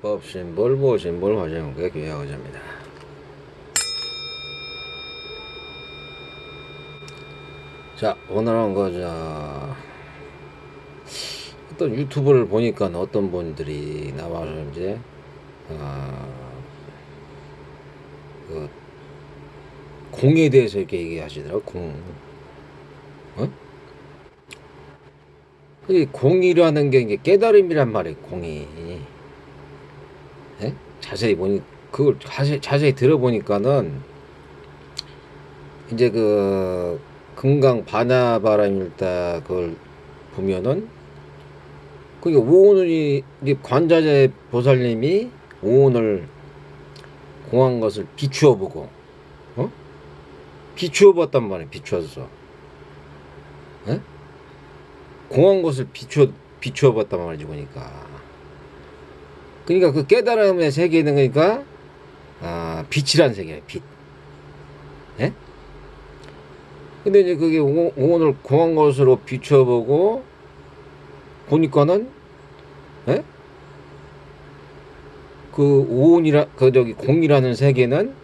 법신볼 보신볼 화재문과 귀하고자입니다. 자, 오늘은 어떤 유튜브를 보니까 어떤 분들이 나와서 이제 공에 대해서 이렇게 얘기하시더라고. 어? 이 공이라는 게 이게 깨달음이란 말이에요. 공이. 예? 자세히 보니 그걸 자세히 들어보니까는 이제 금강 바나바람일다 그걸 보면은 그게 오온이 이제 관자재 보살님이 오온을 공한 것을 비추어 보고 비추어 봤단 말이에요. 비추어서 공한 것을 비추어 봤단 말이지. 그러니까 그 깨달음의 세계는 그러니까 빛이란 세계예요. 빛. 예? 근데 이제 그게 오온을 공한 것으로 비춰보고 보니까는 그 공이라는 세계는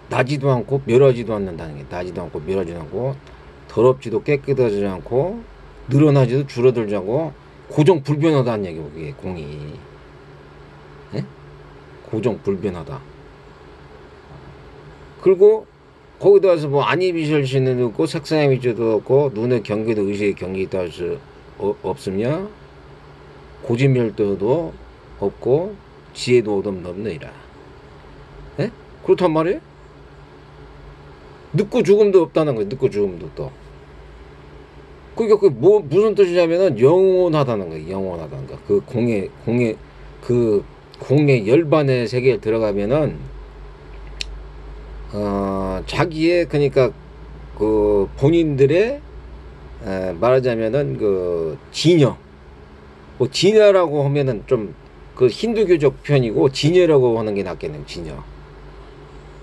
나지도 않고 멸하지도 않는다는 게, 나지도 않고 멸하지도 않고 더럽지도 깨끗하지 않고 늘어나지도 줄어들지 않고 고정불변하다는 얘기고, 그게 공이. 예? 고정불변하다. 그리고 거기다 와서 뭐 안이비설신은 없고 색상의 미조도 없고 눈의 경계도 의식의 경계도 할 수 없으며 고진멸도도 없고 지혜도 없느니라. 예? 그렇단 말이에요. 늙고 죽음도 없다는 거예요. 늙고 죽음도 또. 그러니까 그 무슨 뜻이냐면은 영원하다는 거예요. 영원하다는 거. 그 공의 열반의 세계에 들어가면은 자기의 그러니까 그 본인들의 말하자면은 그 진여, 뭐 진여라고 하면은 좀 그 힌두교적 표현이고 진여라고 하는 게 낫겠네요. 진여.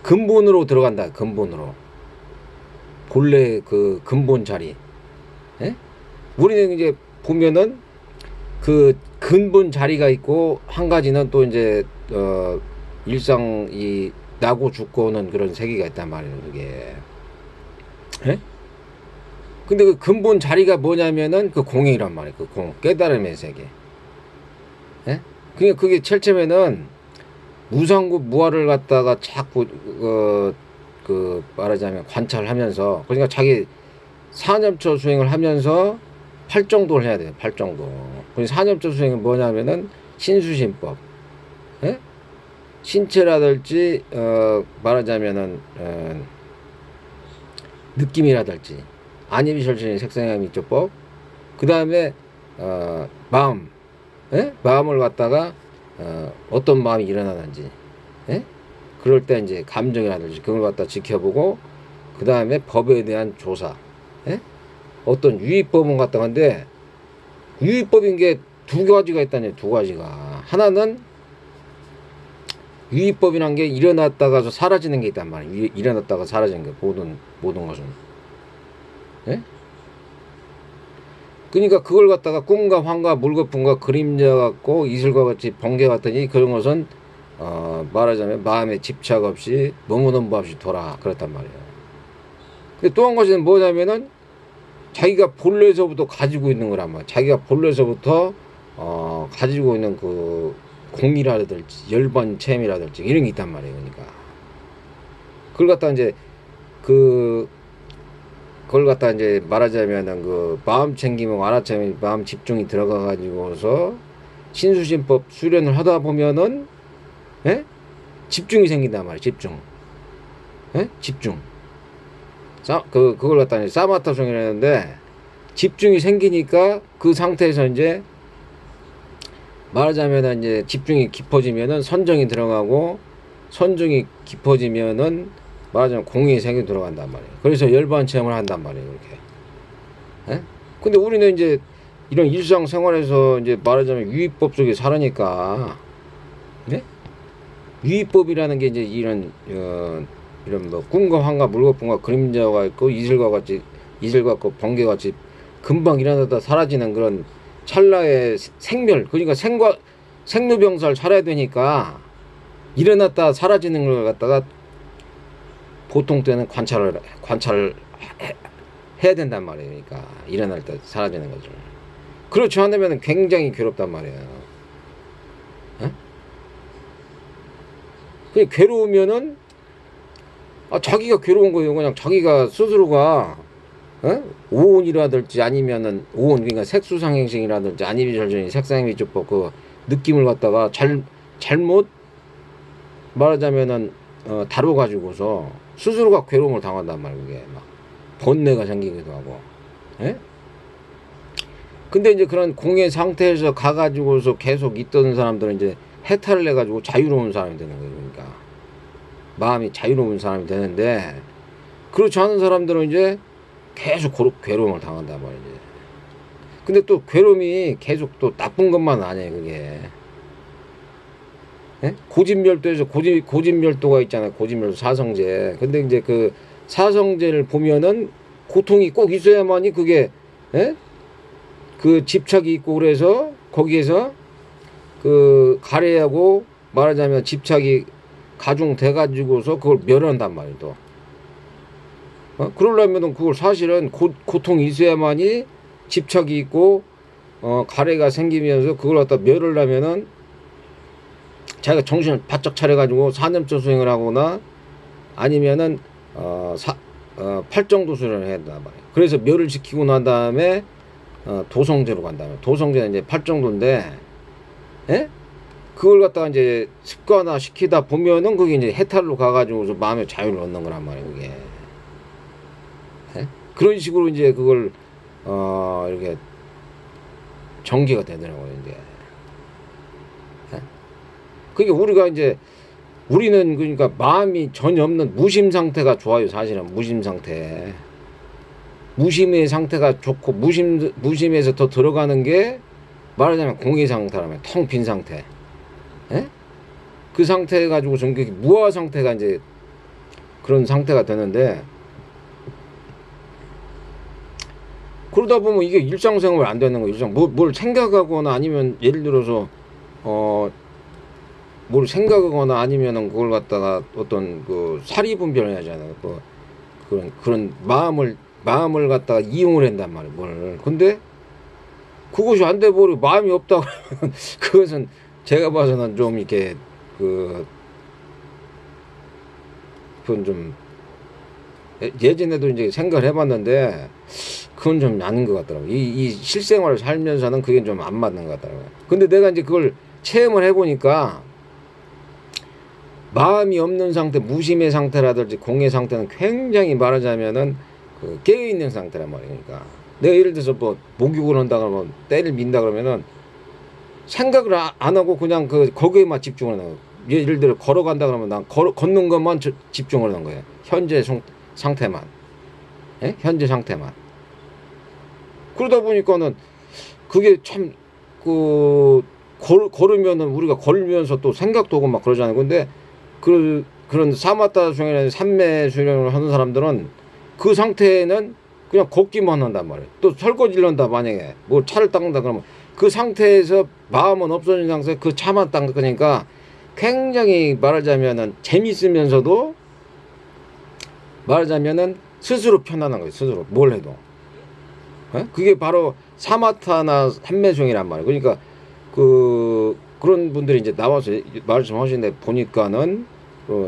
근본으로 들어간다. 근본으로. 본래 그 근본 자리. 예? 우리는 이제 보면은 그 근본 자리가 있고, 한 가지는 또 이제 일상 이 나고 죽고는 그런 세계가 있단 말이에요. 그게. 예? 근데 그 근본 자리가 뭐냐면은 그 공이란 말이에요. 그 공, 깨달음의 세계. 예? 그러니까 그게 철저면은 무상구 무아를 갖다가 자꾸 말하자면 관찰하면서, 그러니까 자기 사념처 수행을 하면서 팔정도를 해야 돼요. 팔정도. 그래서 사념처 수행은 뭐냐면은 신수신법. 예? 신체라든지 말하자면은 느낌이라든지 안이비설신의 색상의 미조법, 그 다음에 마음, 예? 마음을 갖다가 어떤 마음이 일어나는지, 예? 그럴 때 이제 감정이라든지 그걸 갖다 지켜보고, 그 다음에 법에 대한 조사, 예? 어떤 유의법은 갖다 한데, 유의법인 게 두 가지가 있다니. 두 가지가. 하나는 유의법이란 게 일어났다가 사라지는 게 있단 말이에요. 일어났다가 사라지는 게, 모든 것은. 예? 그러니까 그걸 갖다가 꿈과 환과 물거품과 그림자 같고 이슬과 같이 번개 같더니 그런 것은 말하자면 마음에 집착 없이 머무는 법 없이 돌아. 그렇단 말이에요. 근데 또 한 가지는 뭐냐면은 자기가 본래서부터 가지고 있는 거란 말이에요. 자기가 본래서부터 가지고 있는 그 공이라든지 열반 체험이라든지 이런 게 있단 말이에요. 그러니까 그걸 갖다 이제 그걸 갖다 이제 말하자면은 그 마음 챙김하고 알아차림, 마음 집중이 들어가 가지고서 신수신법 수련을 하다 보면은, 예? 집중이 생긴단 말이에요. 집중. 예? 집중. 그걸 갖다 이제 사마타송이라는데, 집중이 생기니까 그 상태에서 이제 말하자면은 이제 집중이 깊어지면은 선정이 들어가고, 선정이 깊어지면은 말하자면 공의 세계에 들어간단 말이에요. 그래서 열반 체험을 한단 말이에요. 이렇게. 예? 근데 우리는 이제 이런 일상생활에서 이제 말하자면 유의법 속에 살으니까, 네? 유의법이라는 게 이제 이런 뭐 꿈과 환과 물거품과 그림자가 있고 이슬과 같고 번개가 같이 금방 일어나다 사라지는 그런 찰나의 생멸, 그러니까 생로병사를 살아야 되니까 일어났다 사라지는 걸 갖다가 보통 때는 관찰을 해야 된단 말이에요. 그러니까 일어날 때 사라지는 거죠. 그렇지 않으면 굉장히 괴롭단 말이에요. 어? 그냥 괴로우면은 자기가 괴로운 거예요. 그냥 자기가 스스로가 오온이라든지 아니면은 오온 그러니까 색수상행식이라든지 안이비절전이 색상미주법 그 느낌을 갖다가 잘못 말하자면은 다뤄가지고서 스스로가 괴로움을 당한단 말이에요. 그게 막 번뇌가 생기기도 하고. 예? 근데 이제 그런 공의 상태에서 가가지고서 계속 있던 사람들은 이제 해탈을 해가지고 자유로운 사람이 되는 거예요. 그러니까 마음이 자유로운 사람이 되는데 그렇지 않은 사람들은 이제 계속 괴로움을 당한단 말이지. 근데 또 괴로움이 계속 또 나쁜 것만 아니에요. 그게 예? 고진멸도에서 고진멸도가 있잖아요. 고진멸도 사성제. 근데 이제 그 사성제를 보면은 고통이 꼭 있어야만이 그게 예? 그 집착이 있고 그래서 거기에서 그 가래하고 말하자면 집착이 가중돼 가지고서 그걸 멸한단 말이에요. 또 그러려면은 그걸 사실은 고통이 있어야만이 집착이 있고 가래가 생기면서 그걸 갖다 멸을 하면은 자기가 정신을 바짝 차려가지고 사념처 수행을 하거나 아니면은 팔정도수를 해야 된단 말이에요. 그래서 멸을 지키고 난 다음에 도성제로 간다면 도성제는 이제 팔정도인데 예? 그걸 갖다가 이제 습관화 시키다 보면은 그게 이제 해탈로 가가지고 마음의 자유를 얻는 거란 말이에요. 그게 예? 그런 식으로 이제 그걸 이렇게 전개가 되더라고요. 이제 예? 그게 우리가 이제 우리는 그러니까 마음이 전혀 없는 무심 상태가 좋아요. 사실은 무심 상태. 무심의 상태가 좋고 무심에서 더 들어가는 게 말하자면 공의 상태라면 텅 빈 상태. 예? 그 상태 가지고 전기 무아 상태가 이제 그런 상태가 되는데 그러다 보면 이게 일상생활 안 되는 거예요. 뭘 생각하거나 아니면 예를 들어서 뭘 생각하거나 아니면은 그걸 갖다가 어떤 그 사리 분별을 하잖아요. 그런 마음을 갖다가 이용을 한단 말이에요. 뭘. 근데 그것이 안 돼 버리고 마음이 없다 그러면 그것은 제가 봐서는 좀 이렇게 그건 좀 예전에도 이제 생각을 해봤는데 그건 좀 아닌 것 같더라고요. 이 실생활을 살면서는 그게 좀 안 맞는 것 같더라고요. 근데 내가 이제 그걸 체험을 해보니까 마음이 없는 상태, 무심의 상태라든지 공의 상태는 굉장히 말하자면은 깨어있는 상태란 말이에요. 그러니까 내가 예를 들어서 뭐 목욕을 한다 그러면 때를 민다 그러면은 생각을 안 하고 그냥 거기에만 집중을 하는 거예요. 예를 들어 걸어간다 그러면 난 걷는 것만 집중을 하는 거예요. 현재 상태만. 예? 현재 상태만. 그러다 보니까는 그게 참 걸으면은 우리가 걸면서 또 생각도 하고 막 그러잖아요. 근데 그런 사마타 수행이나 삼매 수행을 하는 사람들은 그 상태에는 그냥 걷기만 한단 말이에요. 또 설거지를 한다 만약에 뭐 차를 닦는다 그러면 그 상태에서 마음은 없어진 상태에서 그 차만 닦으니까 굉장히 말하자면은 재밌으면서도 말하자면은 스스로 편안한 거예요. 스스로 뭘 해도. 에? 그게 바로 사마타나 삼매수행이란 말이에요. 그러니까 그런 분들이 이제 나와서 말씀하시는데 보니까는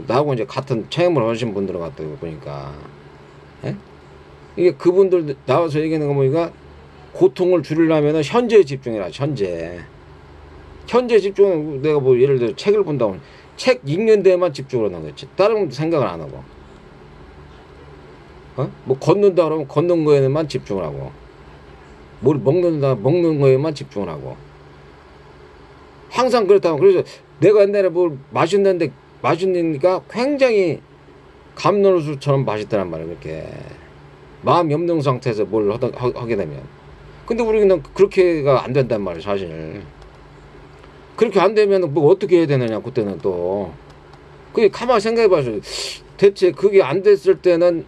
나하고 이제 같은 체험을 하신 분들 같아요. 보니까 에? 이게 그분들 나와서 얘기하는 거 보니까 고통을 줄이려면 현재에 집중해라. 현재 집중은 내가 뭐 예를 들어 책을 본다고 책 읽는 데만 집중을 하는 거지. 다른 생각을 안 하고 뭐 걷는다 그러면 걷는 거에만 집중을 하고 뭘 먹는다 먹는 거에만 집중을 하고 항상 그렇다고. 그래서 내가 옛날에 뭘 맛있으니까 굉장히 감로수처럼 맛있더란 말이에요. 이렇게 마음이 없는 상태에서 뭘 하게 되면. 근데 우리는 그렇게가 안 된단 말이에요. 사실 그렇게 안 되면 뭐 어떻게 해야 되느냐. 그때는 또 그게 가만히 생각해 봐서 대체 그게 안 됐을 때는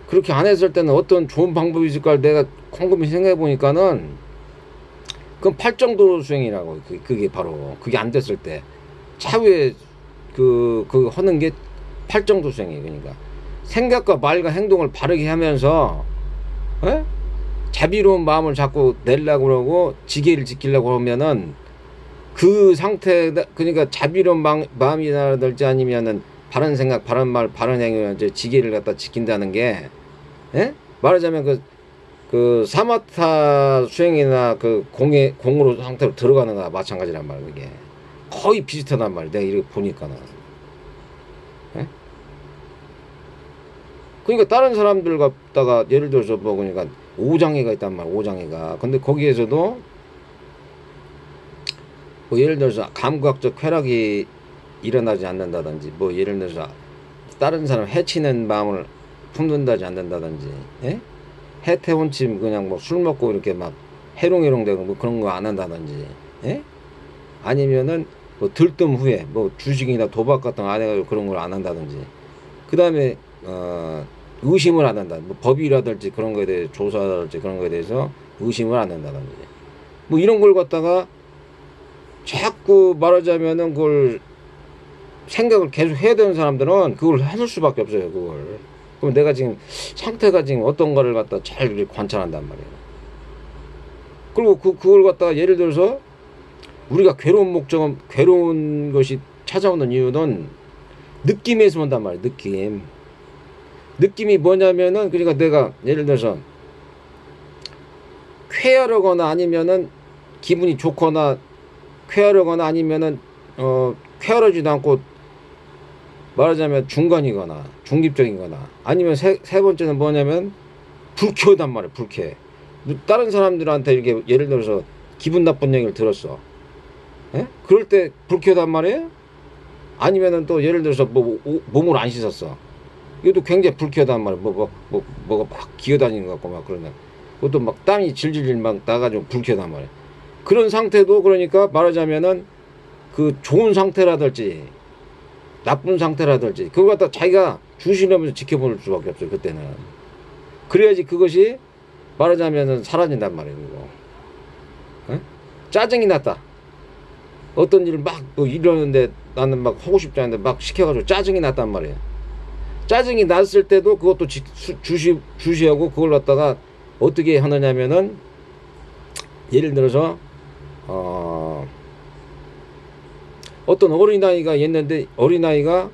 그렇게 안 했을 때는 어떤 좋은 방법이 있을까 내가 곰곰이 생각해 보니까는 그건 팔정도 수행이라고. 그게 바로 그게 안 됐을 때 차후에 그 하는 게 팔정도 수행이에요. 그러니까 생각과 말과 행동을 바르게 하면서 에? 자비로운 마음을 자꾸 내려고 그러고 지계를 지키려고 하면은 그 상태, 그러니까 자비로운 마음이라든지 아니면은 바른 생각, 바른 말, 바른 행위, 이제 지계를 갖다 지킨다는 게, 예? 말하자면 그 사마타 수행이나 그 공으로 상태로 들어가는 거나 마찬가지란 말이야, 그게. 거의 비슷하단 말이야, 내가 이렇게 보니까는. 예? 그러니까 다른 사람들 갖다가 예를 들어서 뭐 그러니까 오장애가 있단 말이야, 오장애가. 근데 거기에서도 뭐 예를 들어서 감각적 쾌락이 일어나지 않는다든지, 뭐 예를 들어서 다른 사람 해치는 마음을 품는다지 않는다든지, 예? 해태혼침 그냥 뭐 술 먹고 이렇게 막 해롱해롱 되고 뭐 그런 거 안 한다든지, 예? 아니면은 뭐 들뜸 후에 뭐 주식이나 도박 같은 거 안 해가지고 그런 걸 안 한다든지, 그 다음에 의심을 안 한다. 뭐 법이라든지 그런 거에 대해 조사라든지 그런 거에 대해서 의심을 안 한다든지, 뭐 이런 걸 갖다가 자꾸 말하자면은 그걸 생각을 계속 해야 되는 사람들은 그걸 해줄 수밖에 없어요. 그걸. 그럼 내가 지금 상태가 지금 어떤 거를 갖다 잘 관찰한단 말이에요. 그리고 그걸 갖다가 예를 들어서 우리가 괴로운 것이 찾아오는 이유는 느낌에서 온단 말이에요. 느낌이 뭐냐면은, 그러니까 내가 예를 들어서 쾌하거나 아니면은 기분이 좋거나 쾌하거나 아니면은 쾌하지도 않고 말하자면 중간이거나 중립적이거나, 아니면 세 번째는 뭐냐면 불쾌하단 말이에요. 불쾌. 다른 사람들한테 이렇게 예를 들어서 기분 나쁜 얘기를 들었어. 예? 그럴 때 불쾌하단 말이에요. 아니면은 또 예를 들어서 뭐 몸을 안 씻었어. 이것도 굉장히 불쾌하단 말이에요. 뭐가 막 기어다니는 것 같고 막 그러네. 그것도 막 땀이 질질질 막 나가지고 불쾌하단 말이에요. 그런 상태도 그러니까 말하자면은 그 좋은 상태라든지 나쁜 상태라든지 그걸 갖다 자기가 주시하면서 지켜볼 수밖에 없어요. 그때는. 그래야지 그것이 말하자면은 사라진단 말이에요. 어? 짜증이 났다. 어떤 일을 막 뭐 이러는데 나는 막 하고 싶지 않은데 막 시켜가지고 짜증이 났단 말이에요. 짜증이 났을 때도 그것도 주시하고 그걸 갖다가 어떻게 하느냐면은 예를 들어서 어떤 어린아이가 있는데 어린아이가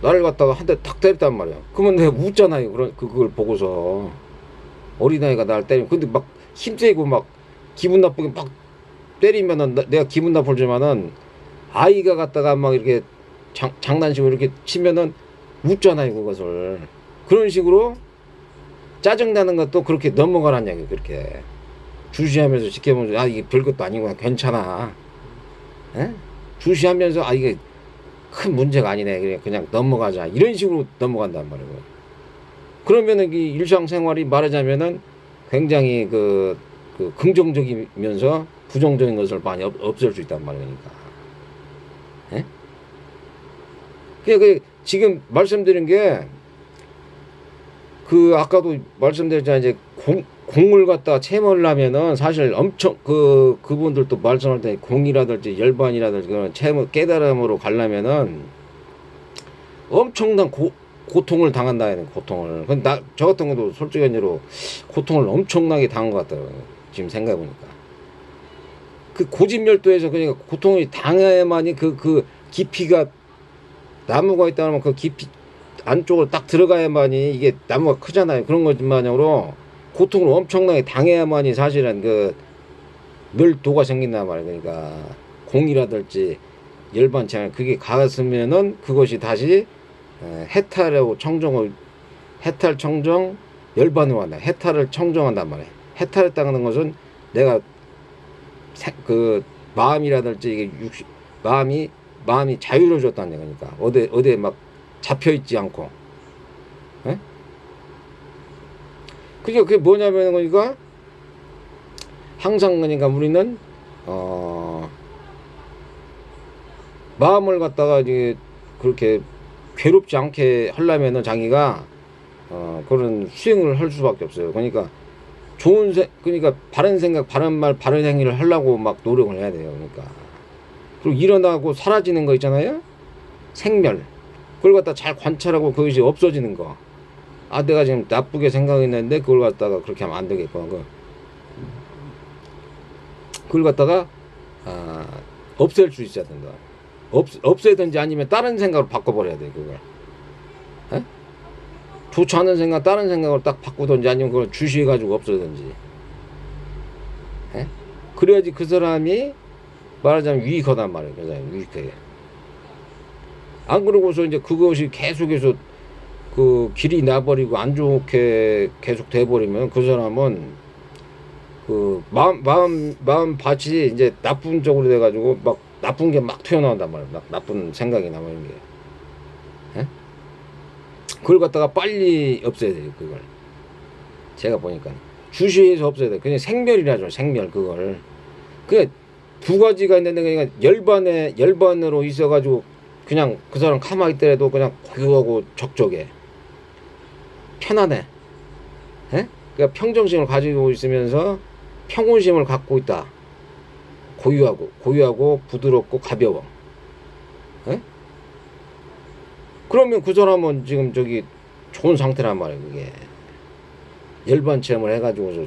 나를 갖다가 한 대 탁 때렸단 말이야. 그러면 내가 웃잖아요. 그걸 보고서 어린아이가 나를 때리면, 근데 막 힘세고 막 기분 나쁘게 막 때리면은 내가 기분 나쁘지만은 아이가 갖다가 막 이렇게 장난식으로 이렇게 치면은 웃잖아요. 그것을. 그런 식으로 짜증나는 것도 그렇게 넘어가란 얘기예요. 그렇게 주시하면서 지켜보면서 이게 별것도 아니구나, 괜찮아. 에? 주시하면서 이게 큰 문제가 아니네, 그냥 넘어가자, 이런 식으로 넘어간단 말이에요. 그러면은 이 일상생활이 말하자면은 굉장히 그 긍정적이면서 부정적인 것을 많이 없앨 수 있단 말이니까. 예? 그러니까 지금 말씀드린 게 아까도 말씀드렸잖아요. 이제 공을 갖다 체험하려면은 사실 엄청 그분들도 말씀할 때 공이라든지 열반이라든지 그런 체험 깨달음으로 가려면은 엄청난 고통을 당한다. 고통을. 근데 저 같은 경우도 솔직히 얘기로 고통을 엄청나게 당한 것 같더라고요. 지금 생각해보니까. 그 고집열도에서 그러니까 고통을 당해야만이 그 깊이가, 나무가 있다면 그 깊이 안쪽으로 딱 들어가야만이 이게 나무가 크잖아요. 그런 것 마냥으로 고통을 엄청나게 당해야만이 사실은 멸도가 생긴단 말이에요. 그러니까 공이라든지 열반창 그게 가슴에는 그것이 다시 해탈하고 해탈 청정 열반으로 한다. 해탈을 청정한단 말이에요. 해탈했다는 것은 내가 마음이라든지 이게 마음이 자유로워졌다는 얘기니까 어디에 막 잡혀있지 않고. 에? 그게 뭐냐면 그러니까 항상 그러니까 우리는 마음을 갖다가 이제 그렇게 괴롭지 않게 하려면은 자기가 그런 수행을 할 수밖에 없어요. 그러니까 그러니까 바른 생각, 바른 말, 바른 행위를 하려고 막 노력을 해야 돼요. 그러니까. 그리고 일어나고 사라지는 거 있잖아요. 생멸. 그걸 갖다 잘 관찰하고 그것이 없어지는 거. 아, 내가 지금 나쁘게 생각했는데 그걸 갖다가 그렇게 하면 안 되겠구나. 그걸 갖다가 없앨 수 있어야 된다. 없애든지 아니면 다른 생각으로 바꿔버려야 돼, 그걸. 에? 좋지 않은 생각, 다른 생각으로 딱 바꾸든지 아니면 그걸 주시해가지고 없애든지. 에? 그래야지 그 사람이 말하자면 유익하단 말이에요. 그 사람이 유익하게. 안 그러고서 이제 그것이 계속해서 그 길이 나버리고 안 좋게 계속 돼버리면 그 사람은 그 마음 밭이 이제 나쁜 쪽으로 돼가지고 막 나쁜 게 막 튀어나온단 말이에요. 막 나쁜 생각이 나오는 게. 에? 그걸 갖다가 빨리 없애야 돼요, 그걸. 제가 보니까. 주시해서 없애야 돼요. 그냥 생멸이라죠, 생멸, 그걸. 그게 두 가지가 있는데, 그러니까 열반으로 있어가지고, 그냥 그 사람 가만히 있더라도 그냥 고요하고 적적해. 편안해. 에? 그러니까 평정심을 가지고 있으면서 평온심을 갖고 있다. 고유하고 부드럽고 가벼워. 에? 그러면 그 사람은 지금 저기 좋은 상태란 말이에요, 그게. 열반 체험을 해가지고서.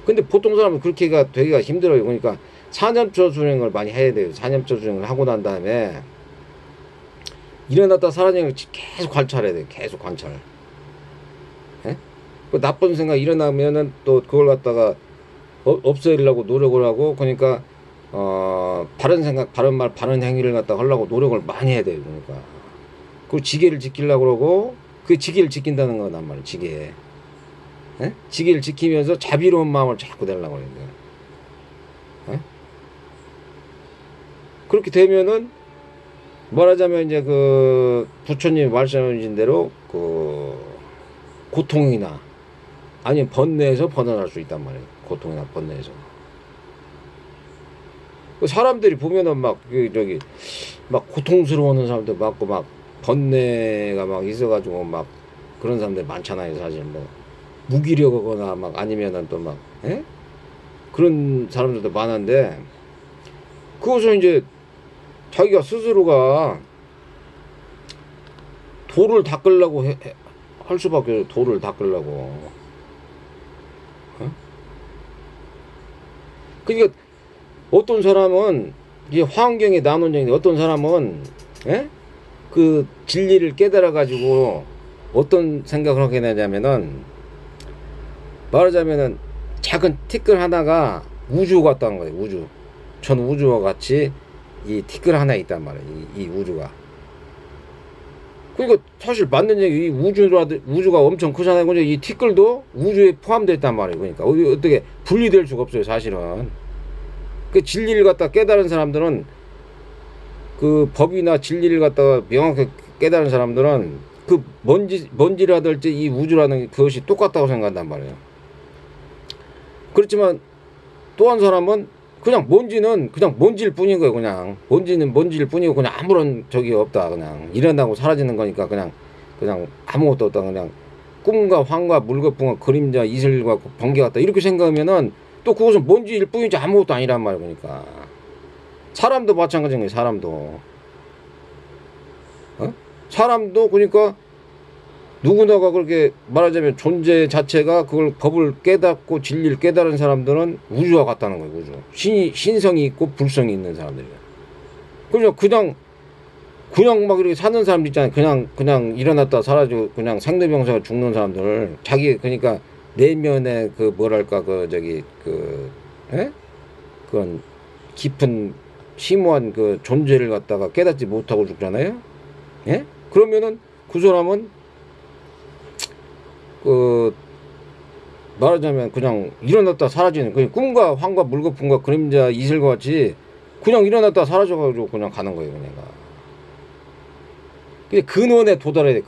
근데 보통 사람은 그렇게가 되기가 힘들어요. 그러니까 사념처 수행을 많이 해야 돼요. 사념처 수행을 하고 난 다음에 일어났다 사라지는 걸 계속 관찰해야 돼요. 계속 관찰. 에? 그 나쁜 생각 일어나면은 또 그걸 갖다가 없애려고 노력을 하고, 그러니까 바른 생각, 바른 말, 바른 행위를 갖다가 하려고 노력을 많이 해야 돼요. 그러니까 그 지계를 지키려고 그러고, 그 지계를 지킨다는 거란 말이에요. 지계. 에? 지계를 지키면서 자비로운 마음을 자꾸 내려고 그래요. 에? 그렇게 되면은 말하자면 이제 그 부처님이 말씀해 주신 대로 그 고통이나 아니면 번뇌에서 벗어날 수 있단 말이에요. 고통이나 번뇌에서. 사람들이 보면은 막 저기 막 고통스러워하는 사람들 많고 막 번뇌가 막 있어가지고 막 그런 사람들 많잖아요. 사실 뭐 무기력하거나 막 아니면은 또 막 그런 사람들도 많은데, 그것은 이제 자기가 스스로가 도를 닦으려고 할 수밖에 없어요. 도를 닦으려고. 그러니까 어떤 사람은 이게 환경에 나눈 얘기인데, 어떤 사람은 그 진리를 깨달아 가지고 어떤 생각을 하게 되냐면은, 말하자면은 작은 티끌 하나가 우주 같다는 거예요. 우주. 전 우주와 같이 이 티끌 하나 있단 말이에요. 이 우주가. 그러니까 사실 맞는 얘기, 이 우주가 엄청 크잖아요. 근데 이 티끌도 우주에 포함되어 있단 말이에요. 그러니까 어떻게 분리될 수가 없어요, 사실은. 그 진리를 갖다 깨달은 사람들은, 그 법이나 진리를 갖다가 명확하게 깨달은 사람들은 그 먼지라든지 이 우주라는 그것이 똑같다고 생각한단 말이에요. 그렇지만 또 한 사람은 그냥 먼지는 그냥 먼지일 뿐인 거예요. 그냥 먼지는 먼지일 뿐이고 그냥 아무런 적이 없다. 그냥 일어나고 사라지는 거니까 그냥 아무것도 없다. 그냥 꿈과 환과 물거품과 그림자 이슬과 번개 같다. 이렇게 생각하면은 또 그것은 먼지일 뿐이지 아무것도 아니란 말이에요. 그러니까 사람도 마찬가지인 거예요. 사람도 그러니까 누구나가 그렇게 말하자면 존재 자체가 그걸 법을 깨닫고 진리를 깨달은 사람들은 우주와 같다는 거예요. 우주. 신성이 있고 불성이 있는 사람들이에요. 그냥 막 이렇게 사는 사람들 있잖아요. 그냥 일어났다 사라지고 그냥 생로병사가 죽는 사람들. 자기 그러니까 내면에 그 뭐랄까 그런 깊은 심오한 그 존재를 갖다가 깨닫지 못하고 죽잖아요. 예? 그러면은 그 사람은 말하자면 그냥 일어났다 사라지는, 그냥 꿈과 환과 물거품과 그림자 이슬과 같이 그냥 일어났다 사라져가지고 그냥 가는 거예요. 그냥 근원에 도달해야 돼.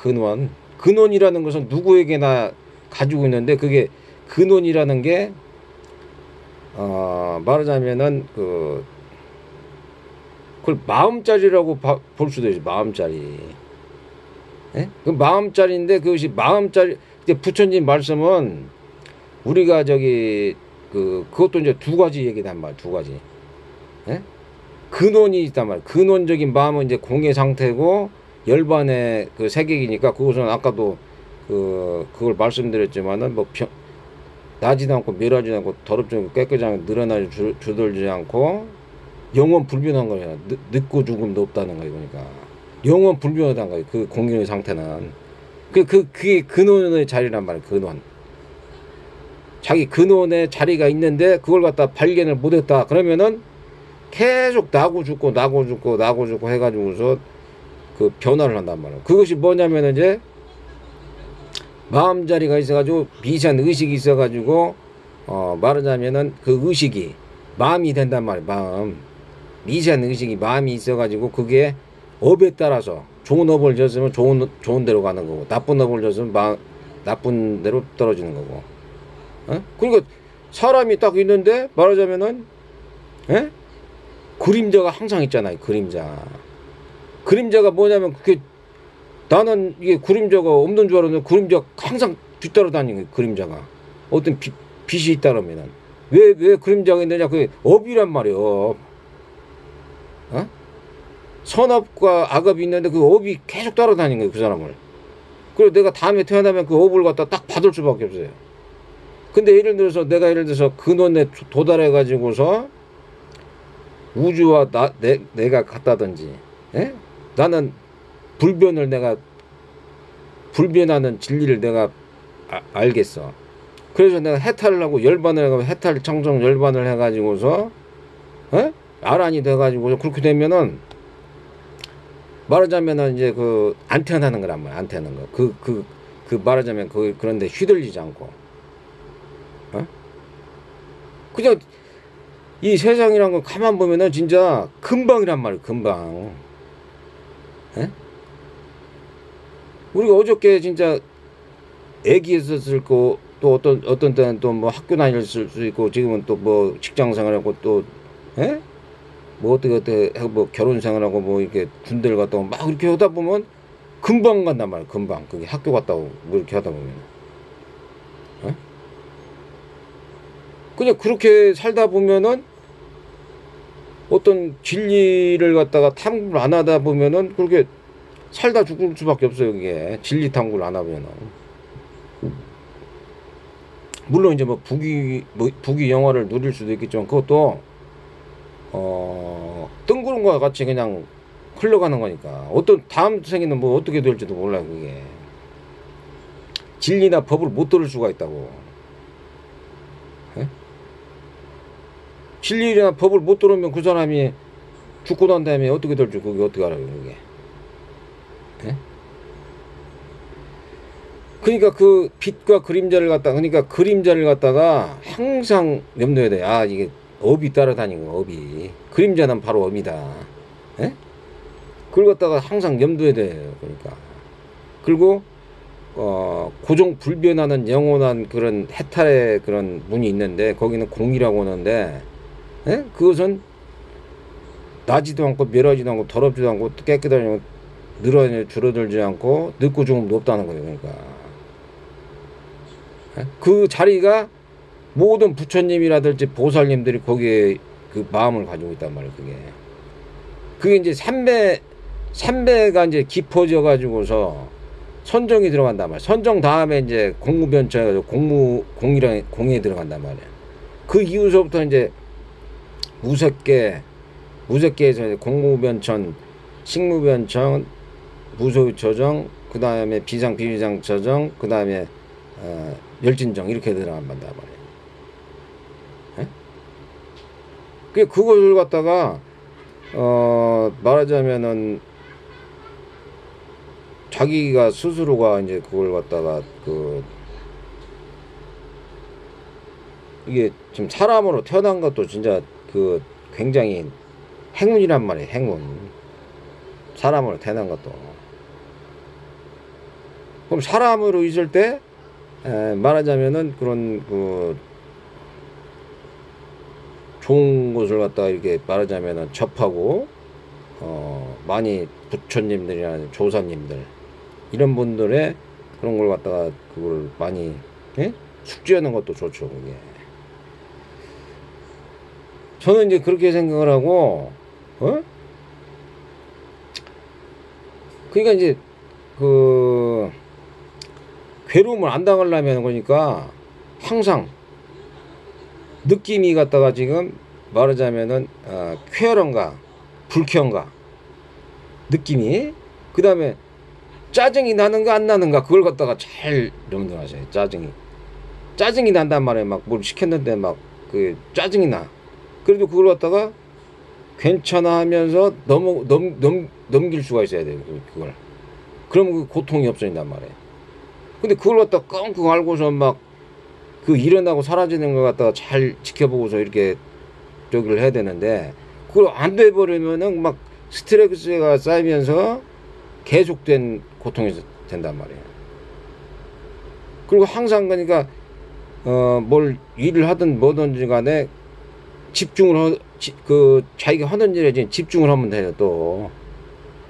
근원이라는 것은 누구에게나 가지고 있는데, 그게 근원이라는 게 말하자면은 그걸 마음자리라고 볼 수도 있어요. 마음자리. 예? 그 마음자리인데, 그것이 마음자리. 부처님 말씀은 우리가 저기 그것도 이제 두 가지 얘기단 말이야. 두 가지. 예? 근원이 있단 말이야. 근원적인 마음은 이제 공의 상태고 열반의 그 세계이니까 그것은 아까도 그걸 말씀드렸지만은 뭐 나지도 않고 멸하지도 않고 더럽지 않고 깨끗하지 않고 늘어나지 주들지 않고 영원 불변한 거야. 늙고 죽음도 없다는 거야. 그러니까 영원 불변하다는 거야. 그 공인의 상태는 그게 근원의 자리란 말이야. 근원. 자기 근원의 자리가 있는데 그걸 갖다 발견을 못했다. 그러면은 계속 나고 죽고 해가지고서 그 변화를 한단 말이야. 그것이 뭐냐면은 이제 마음 자리가 있어가지고 미세한 의식이 있어가지고 말하자면은 그 의식이 마음이 된단 말이야. 마음. 미세한 의식이 마음이 있어가지고 그게 업에 따라서 좋은 업을 졌으면 좋은 데로 가는 거고 나쁜 업을 졌으면 나쁜 데로 떨어지는 거고. 그러니까 사람이 딱 있는데 말하자면은 그림자가 항상 있잖아요. 그림자가 뭐냐면 그게 나는 이게 그림자가 없는 줄 알았는데 그림자가 항상 뒤따라다니는 거예요. 그림자가 어떤 빛이 있다라면은 왜 그림자가 있느냐. 그게 업이란 말이에요. 선업과 악업이 있는데 그 업이 계속 따라다니는 거예요. 그 사람을. 그리고 내가 다음에 태어나면 그 업을 갖다 딱 받을 수밖에 없어요. 근데 예를 들어서 근원에 도달해 가지고서 우주와 내가 같다든지 나는 불변하는 진리를 내가 알겠어. 그래서 내가 해탈을 하고 열반을 해가지고 해탈 청정 열반을 해가지고서 아란이 돼가지고 그렇게 되면은 말하자면은 이제 안 태어나는 거란 말이야. 안 태어나는 거. 말하자면 그런데 휘둘리지 않고 그냥 이 세상이란 거 가만 보면은 진짜 금방이란 말이야. 금방. 우리가 어저께 진짜 애기였었을 거 또 어떤 때는 또 뭐 학교 다닐 수 있고 지금은 또 뭐 직장 생활하고 또 뭐 어떻게 뭐 결혼 생활하고 뭐 이렇게 군대를 갔다 오고 막 이렇게 하다 보면 금방 간단 말이야. 금방. 그게 학교 갔다 오고 뭐 이렇게 하다 보면 그냥 그렇게 살다 보면은 어떤 진리를 갖다가 탐구를 안 하다 보면은 그렇게 살다 죽을 수밖에 없어요. 이게 진리 탐구를 안 하면은. 물론 이제 뭐 부귀 영화를 누릴 수도 있겠지만 그것도 뜬구름과 같이 그냥 흘러가는 거니까 어떤 다음 생에는 뭐 어떻게 될지도 몰라요. 그게 진리나 법을 못 들을 수가 있다고. 진리나 법을 못 들으면 그 사람이 죽고 난 다음에 어떻게 될지 그게 어떻게 알아요. 그게 그러니까 그 빛과 그림자를 갖다가 항상 염두에 돼. 이게 업이 따라다니는 거. 업이 그림자는 바로 업이다. 그걸 갖다가 항상 염두에 돼. 그러니까 그리고 고정 불변하는 영원한 그런 해탈의 그런 문이 있는데 거기는 공이라고 하는데 그것은 나지도 않고 멸하지도 않고 더럽지도 않고 깨끗하지 않고 줄어들지 않고 늙고 죽음도 없다는 거예요. 그러니까 그 자리가 모든 부처님이라든지 보살님들이 거기에 그 마음을 가지고 있단 말이에요. 그게 이제 삼배가 이제 깊어져 가지고서 선정이 들어간단 말이에요. 선정 다음에 이제 공무변처 공에 들어간단 말이에요. 그 이후서부터 이제 무색계에서 이제 공무변천, 식무변천, 무소유처정, 그 다음에 비상비비상처정, 그 다음에 열진정 이렇게 들어간단 말이에요. 그걸 갖다가 말하자면은 자기가 스스로가 이제 그걸 갖다가 이게 지금 사람으로 태어난 것도 진짜 굉장히 행운이란 말이에요. 행운. 사람으로 태어난 것도. 그럼 사람으로 있을 때 말하자면은 그런 좋은 것을 갖다가 이렇게 말하자면은 접하고 많이 부처님들이나 조사님들 이런 분들의 그런 걸 갖다가 그걸 많이 숙지하는 것도 좋죠, 그게. 저는 이제 그렇게 생각을 하고, 그러니까 이제, 괴로움을 안 당하려면, 그러니까, 항상, 느낌이 갖다가 지금, 말하자면은, 쾌활한가, 불쾌한가, 느낌이, 그 다음에, 짜증이 나는가, 안 나는가, 그걸 갖다가 잘 염두하세요, 짜증이 난단 말이에요. 막 뭘 시켰는데, 짜증이 나. 그래도 그걸 갖다가, 괜찮아 하면서 넘길 수가 있어야 돼요, 그걸. 그러면 그 고통이 없어진단 말이에요. 근데 그걸 갖다가 끙끙 앓고서 일어나고 사라지는 걸 갖다가 잘 지켜보고서 이렇게 저기를 해야 되는데, 그걸 안 돼버리면은 막 스트레스가 쌓이면서 계속된 고통이 된단 말이에요. 그리고 항상 그러니까, 뭘 일을 하든 뭐든지 간에 자기가 하는 일에 집중을 하면 돼요, 또.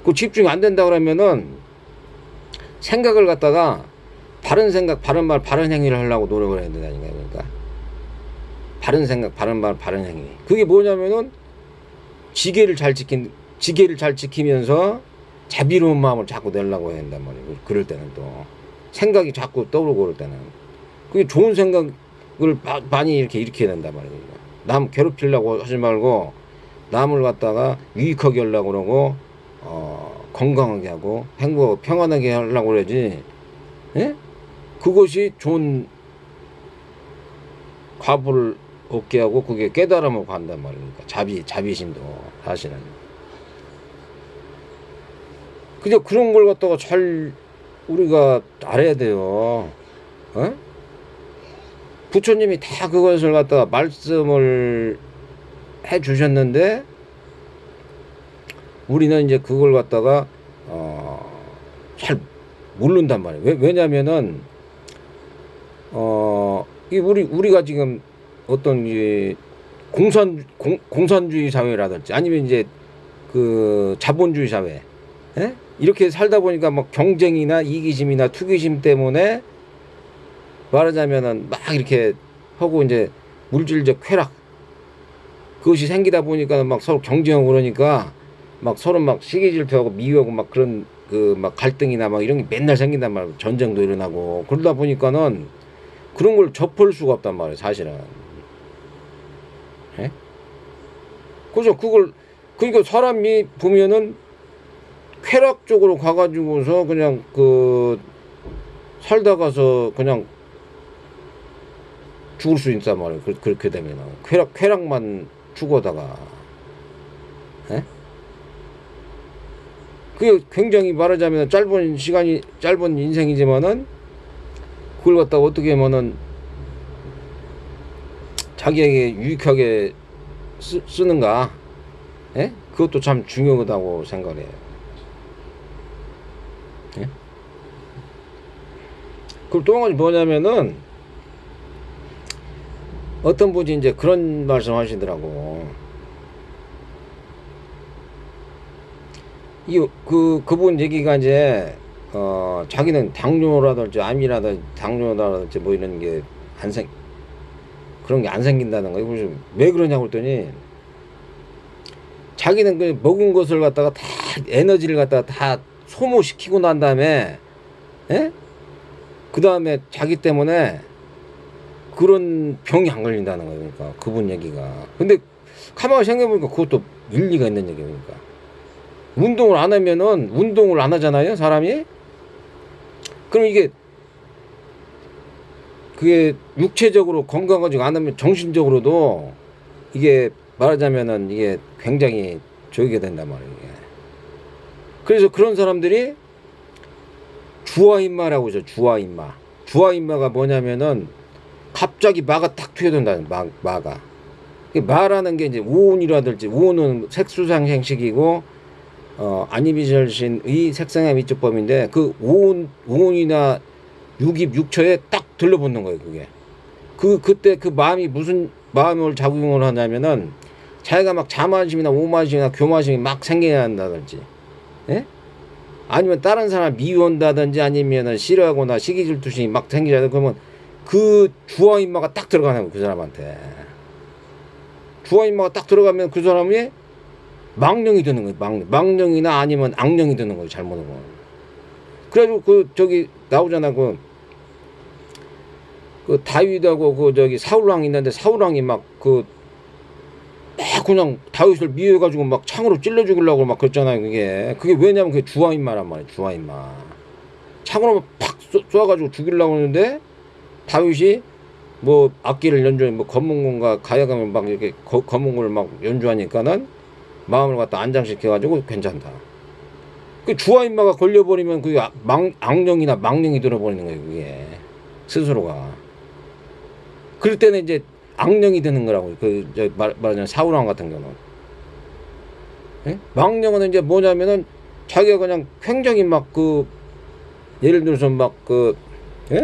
그 집중이 안 된다 그러면은 생각을 갖다가 바른 생각, 바른 말, 바른 행위를 하려고 노력을 해야 된다니까요. 그러니까. 바른 생각, 바른 말, 바른 행위. 그게 뭐냐면은 지게를 잘 지키면서 자비로운 마음을 자꾸 내려고 해야 된단 말이에요. 그럴 때는 또. 생각이 자꾸 떠오르고 그럴 때는. 그게 좋은 생각을 많이 이렇게 일으켜야 된단 말이에요. 남 괴롭히려고 하지 말고 남을 갖다가 유익하게 하려고 그러고 건강하게 하고 행복하고 평안하게 하려고 그러지. 예? 그것이 좋은 과보를 얻게 하고 그게 깨달음을 간단 말입니까? 자비심도 사실은. 그냥 그런 걸 갖다가 잘 우리가 알아야 돼요. 부처님이 다 그것을 갖다가 말씀을 해 주셨는데 우리는 이제 그걸 갖다가 잘 모른단 말이에요. 왜냐면은 우리가 지금 어떤 공산주의 사회라든지 아니면 이제 그 자본주의 사회, 예? 이렇게 살다 보니까 막 경쟁이나 이기심이나 투기심 때문에 말하자면은 막 이렇게 하고 이제 물질적 쾌락 그것이 생기다 보니까 막 서로 경쟁하고 그러니까 막 서로 막 시기질투하고 미워하고 막 그런 막 갈등이나 막 이런 게 맨날 생긴단 말이에요. 전쟁도 일어나고 그러다 보니까는 그런 걸 접할 수가 없단 말이에요, 사실은. 예? 그죠? 그러니까 사람이 보면은 쾌락 쪽으로 가가지고서 그냥 살다가서 그냥 죽을 수 있단 말이에요. 그렇게 되면 쾌락만 추구하다가. 예? 그게 굉장히 말하자면 짧은 인생이지만은 그걸 갖다가 어떻게 하면은 자기에게 유익하게 쓰는가, 예? 그것도 참 중요하다고 생각을 해요. 예? 그리고 또 한 가지 뭐냐면은 어떤 분이 이제 그런 말씀 하시더라고. 그분 얘기가 이제, 자기는 당뇨라든지 암이라든지 당뇨라든지 뭐 이런 게 그런 게 안 생긴다는 거예요. 그래서 왜 그러냐고 그랬더니 자기는 그 먹은 것을 갖다가 다 에너지를 갖다가 다 소모시키고 난 다음에, 예? 그 다음에 자기 때문에 그런 병이 안 걸린다는 거예요. 그러니까 그분 얘기가. 근데 가만히 생각해보니까 그것도 일리가 있는 얘기니까. 운동을 안 하면은 운동을 안 하잖아요, 사람이. 그럼 그게 육체적으로 건강하지 않으면 정신적으로도 이게 말하자면은 이게 굉장히 저기가 된단 말이에요. 그래서 그런 사람들이 주화인마라고 하죠. 주화인마가 뭐냐면은 갑자기 마가 탁 튀어든다는 마가. 마라는 게 이제 우온이라든지 우온은 색수상생식이고 아니비절신의 색상의 미적법인데 그 우온이나 육입 육처에 딱 들러붙는 거예요. 그때 그 마음이 무슨 마음을 작용을 하냐면은 자기가 막 자만심이나 오만심이나 교만심이 막 생겨야 한다든지, 예? 아니면 다른 사람 미워한다든지 아니면은 싫어하거나 시기질투심이 막 생기잖아요. 그러면 그 주화인마가 딱 들어가는 거야, 그 사람한테. 주화인마가 딱 들어가면 그 사람이 망령이 되는 거예요. 망령이나 아니면 악령이 되는 거예요, 잘못하면. 그래가지고 그 저기 나오잖아, 그 다윗하고 그 저기 사울왕이 있는데, 사울왕이 막 그냥 다윗을 미워해가지고 막 창으로 찔러 죽이려고 막 그랬잖아요. 그게 왜냐면 그게 주화인마란 말이에요. 주화인마. 창으로 팍 쏘아가지고 죽이려고 하는데, 다윗이 뭐 악기를 연주해, 뭐 검은곤과 가야금을 막 이렇게 검은곤을 막 연주하니까는 마음을 갖다 안장시켜가지고 괜찮다. 그 주화인마가 걸려버리면 그게 악령이나 망령이 들어버리는 거예요. 그게 스스로가. 그럴 때는 이제 악령이 되는 거라고. 말하자면 사울왕 같은 경우는. 예? 망령은 이제 뭐냐면은 자기가 그냥 굉장히 막 예를 들어서 막 예?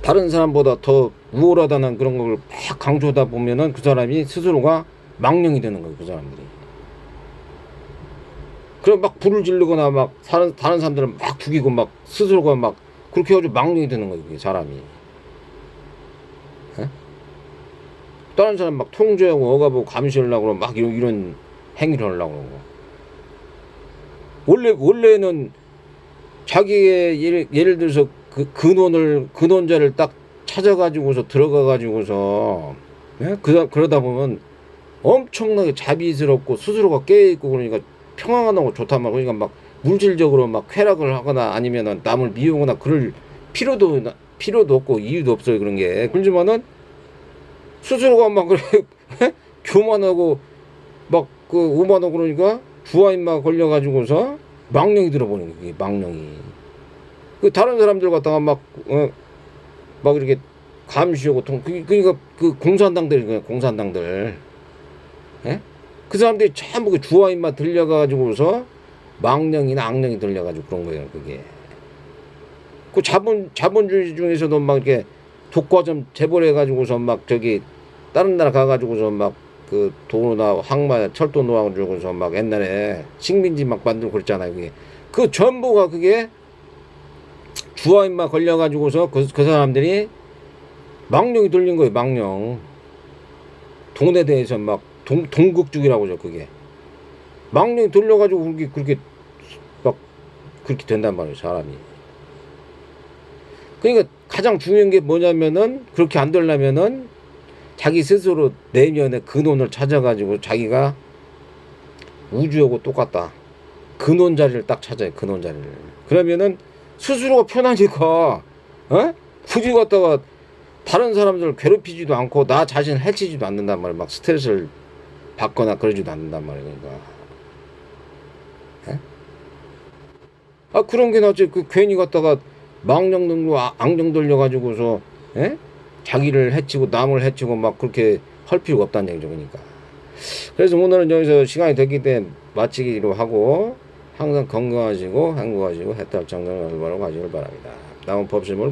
다른 사람보다 더 우월하다는 그런 걸 막 강조하다 보면은 그 사람이 스스로가 망령이 되는 거예요, 그 사람들이. 그럼 막 불을 지르거나 막 다른 사람들을 막 죽이고 막 스스로가 막 그렇게 해가지고 망령이 되는 거예요, 그게 사람이. 에? 다른 사람 막 통제하고 억압하고 감시하려고 그러고 막 이런 행위를 하려고 그러고. 원래는 자기의 예를 들어서 근원자를 딱 찾아가지고서 들어가가지고서, 예? 그러다 보면 엄청나게 자비스럽고 스스로가 깨어있고 그러니까 평안하고 좋단 말이야. 그러니까 막 물질적으로 막 쾌락을 하거나 아니면은 남을 미우거나 그럴 필요도 없고 이유도 없어요, 그런 게. 그렇지만은 스스로가 막 그래 교만하고 막 오만하고 그러니까 주화인마가 걸려가지고서 망령이 들어버리는 거예요, 망령이. 다른 사람들 갖다가 막 이렇게 감시하고 그러니까 공산당들이에요, 공산당들. 예? 그 사람들이 전부 그 주화인마 들려가지고서 망령이나 악령이 들려가지고 그런 거예요, 그게. 그 자본주의 중에서도 막 이렇게 독과점 재벌해가지고서 막 저기 다른 나라 가가지고서 막 도로나 항마 철도 놓아주고서 막 옛날에 식민지 막 만들고 그랬잖아요, 그게. 그 전부가 그게 주화인마 걸려가지고서 그 사람들이 망령이 들린 거예요, 망령. 돈에 대해서 막 동극죽이라고 하죠, 그게. 망령이 들려가지고 그렇게 막 그렇게 된단 말이에요, 사람이. 그러니까 가장 중요한 게 뭐냐면은 그렇게 안 되려면은 자기 스스로 내면의 근원을 찾아가지고 자기가 우주하고 똑같다. 근원 자리를 딱 찾아요, 근원 자리를. 그러면은 스스로가 편하니까, 굳이 갖다가 다른 사람들을 괴롭히지도 않고 나 자신을 해치지도 않는단 말이에요. 막 스트레스를 받거나 그러지도 않는단 말이에요, 그러니까. 그런 게 낫지. 괜히 갖다가 망령 들고 악령 들려가지고서, 자기를 해치고 남을 해치고 막 그렇게 할 필요가 없다는 얘기죠, 그러니까. 그래서 오늘은 여기서 시간이 됐기 때문에 마치기로 하고, 항상 건강하시고 행복하시고 해탈 정정을 바로 가시길 바랍니다. 남은 법심을